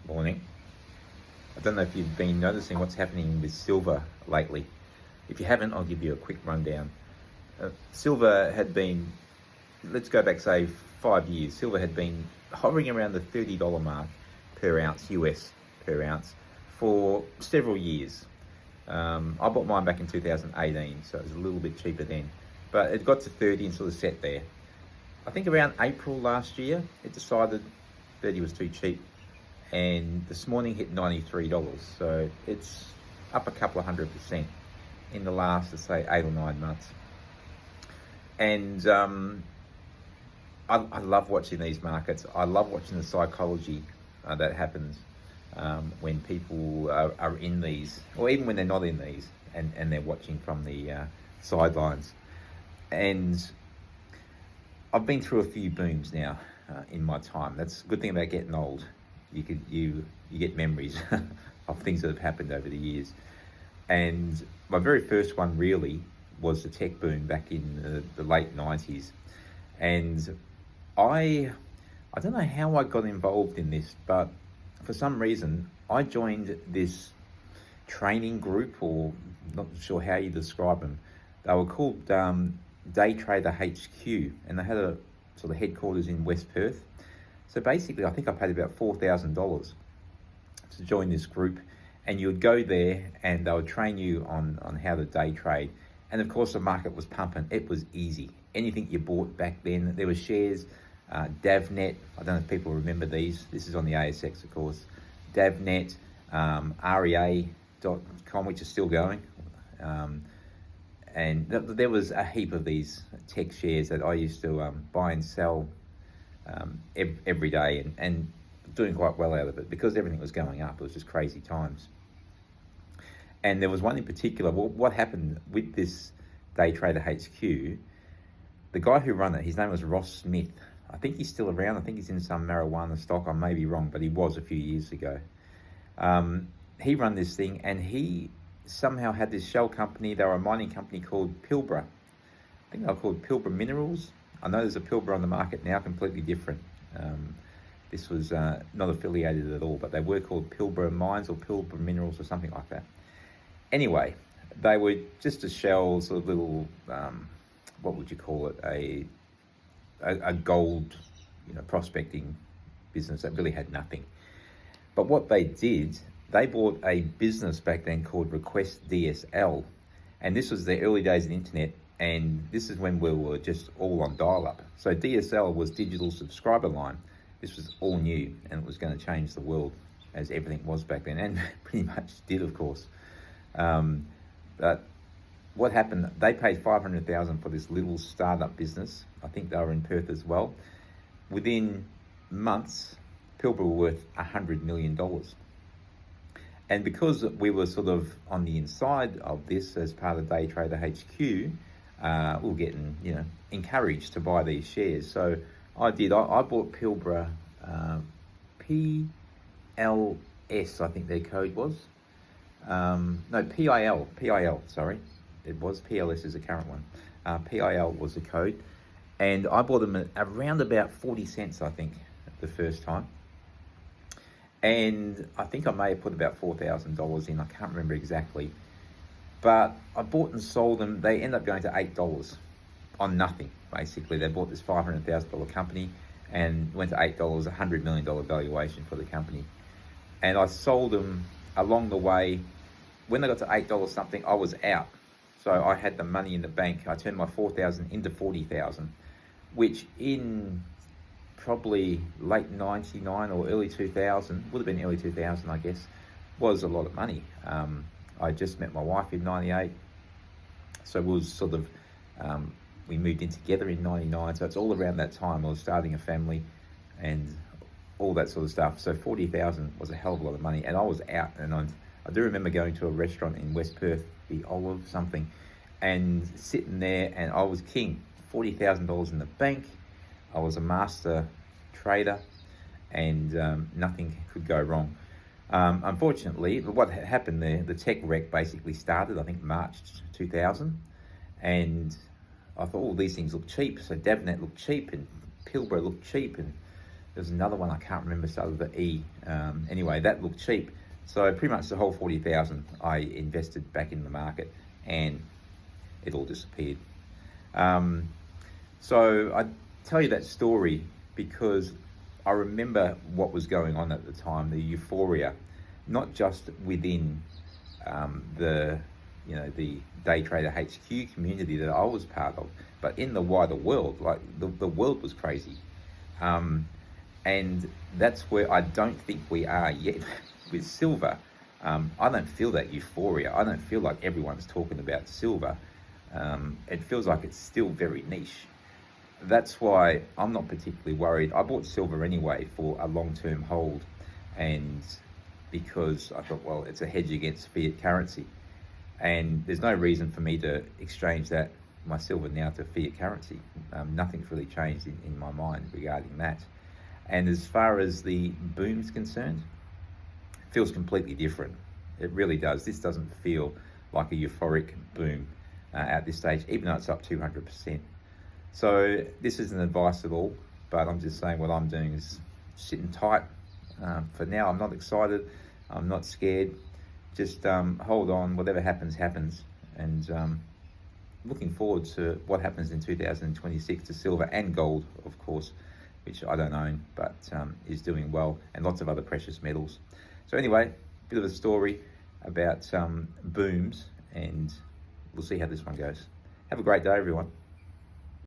Morning. I don't know if you've been noticing what's happening with silver lately. If you haven't, I'll give you a quick rundown. Silver had been, let's go back, say, 5 years. Silver had been hovering around the $30 mark per ounce, US per ounce, for several years. I bought mine back in 2018, so it was a little bit cheaper then. But it got to 30 and sort of sat there. I think around April last year, it decided 30 was too cheap. And this morning hit $93. So it's up a couple of 100% in the last, let's say, 8 or 9 months. And I love watching these markets. I love watching the psychology that happens when people are in these, or even when they're not in these, and they're watching from the sidelines. And I've been through a few booms now in my time. That's a good thing about getting old. You get memories of things that have happened over the years. And my very first one really was the tech boom back in the late 90s. And I don't know how I got involved in this, but for some reason I joined this training group, or not sure how you describe them. They were called Day Trader HQ, and they had a sort of headquarters in West Perth. So basically, I think I paid about $4,000 to join this group, and you would go there and they would train you on how to day trade. And of course, the market was pumping. It was easy. Anything you bought back then, there were shares, DavNet. I don't know if people remember these. This is on the ASX, of course. DavNet, REA.com, which is still going. And there was a heap of these tech shares that I used to buy and sell every day, and doing quite well out of it because everything was going up. It was just crazy times. And there was one in particular. Well, what happened with this Day Trader HQ, the guy who ran it, his name was Ross Smith. I think he's still around. I think he's in some marijuana stock. I may be wrong, but he was a few years ago. He ran this thing, and he somehow had this shell company. They were a mining company called Pilbara. I think they were called Pilbara Minerals. I know there's a Pilbara on the market now, completely different. This was not affiliated at all, but they were called Pilbara Mines or Pilbara Minerals or something like that. Anyway, they were just a shell, sort of little, what would you call it, a gold, prospecting business that really had nothing. But what they did, they bought a business back then called Request DSL, and this was the early days of the internet. And this is when we were just all on dial-up. So DSL was digital subscriber line. This was all new, and it was going to change the world, as everything was back then, and pretty much did, of course. But what happened, they paid $500,000 for this little startup business. I think they were in Perth as well. Within months, Pilbara were worth $100 million. And because we were sort of on the inside of this as part of Day Trader HQ, we were getting, encouraged to buy these shares. So I did. I bought Pilbara PLS, I think their code was. No, PIL, sorry. It was. PLS is the current one. PIL was the code. And I bought them at around about 40 cents, I think, the first time. And I think I may have put about $4,000 in. I can't remember exactly. But I bought and sold them. They ended up going to $8 on nothing, basically. They bought this $500,000 company and went to $8, $100 million valuation for the company. And I sold them along the way. When they got to $8 something, I was out. So I had the money in the bank. I turned my $4,000 into $40,000, which in probably late 99 or early 2000, would have been early 2000, I guess, was a lot of money. I just met my wife in 98. So it was sort of, we moved in together in 99. So it's all around that time. I was starting a family and all that sort of stuff. So 40,000 was a hell of a lot of money. And I was out, and I do remember going to a restaurant in West Perth, the Olive something, and sitting there, and I was king. $40,000 in the bank. I was a master trader, and nothing could go wrong. Unfortunately, what happened there, the tech wreck basically started, I think, March 2000. And I thought, these things look cheap. So DavNet looked cheap, and Pilbara looked cheap. And There's another one I can't remember, started with the E. Anyway, that looked cheap. So pretty much the whole 40,000 I invested back in the market, and it all disappeared. So I tell you that story because I remember what was going on at the time, the euphoria, not just within the day trader HQ community that I was part of, but in the wider world. Like the world was crazy. And that's where I don't think we are yet with silver. I don't feel that euphoria. I don't feel like everyone's talking about silver. It feels like it's still very niche. That's why I'm not particularly worried. I bought silver anyway for a long-term hold, and because I thought, well, it's a hedge against fiat currency, and there's no reason for me to exchange my silver now to fiat currency. Nothing's really changed in my mind regarding that. And as far as the boom's concerned, it feels completely different. It really does. This doesn't feel like a euphoric boom at this stage, even though it's up 200%. So this isn't advice at all, but I'm just saying what I'm doing is sitting tight. For now, I'm not excited. I'm not scared. Just hold on. Whatever happens, happens. And looking forward to what happens in 2026 to silver and gold, of course, which I don't own, but is doing well, and lots of other precious metals. So anyway, bit of a story about booms, and we'll see how this one goes. Have a great day, everyone.